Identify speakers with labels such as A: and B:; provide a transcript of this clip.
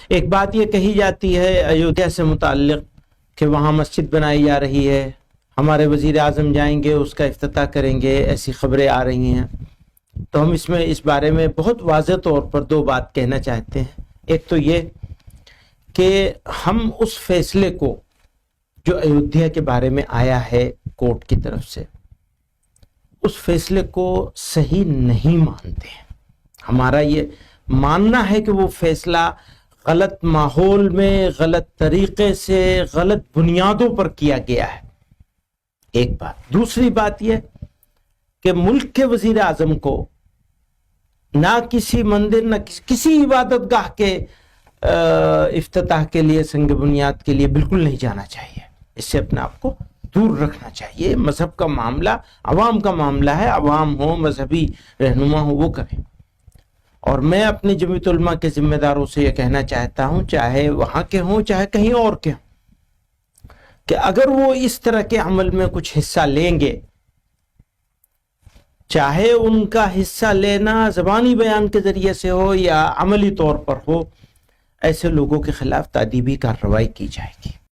A: ایک بات یہ کہی جاتی ہے ایودھیا سے متعلق کہ وہاں مسجد بنائی جا رہی ہے، ہمارے وزیر اعظم جائیں گے، اس کا افتتاح کریں گے، ایسی خبریں آ رہی ہیں۔ تو ہم اس بارے میں بہت واضح طور پر دو بات کہنا چاہتے ہیں۔ ایک تو یہ کہ ہم اس فیصلے کو جو ایودھیا کے بارے میں آیا ہے کورٹ کی طرف سے، اس فیصلے کو صحیح نہیں مانتے ہیں۔ ہمارا یہ ماننا ہے کہ وہ فیصلہ غلط ماحول میں، غلط طریقے سے، غلط بنیادوں پر کیا گیا ہے، ایک بات۔ دوسری بات یہ کہ ملک کے وزیر اعظم کو نہ کسی مندر، نہ کسی عبادت گاہ کے افتتاح کے لیے، سنگ بنیاد کے لیے بالکل نہیں جانا چاہیے۔ اس سے اپنے آپ کو دور رکھنا چاہیے۔ مذہب کا معاملہ عوام کا معاملہ ہے، عوام ہو، مذہبی رہنما ہو، وہ کریں۔ اور میں اپنی جمعیت علماء کے ذمہ داروں سے یہ کہنا چاہتا ہوں، چاہے وہاں کے ہوں چاہے کہیں اور کے ہوں، کہ اگر وہ اس طرح کے عمل میں کچھ حصہ لیں گے، چاہے ان کا حصہ لینا زبانی بیان کے ذریعے سے ہو یا عملی طور پر ہو، ایسے لوگوں کے خلاف تادیبی کارروائی کی جائے گی۔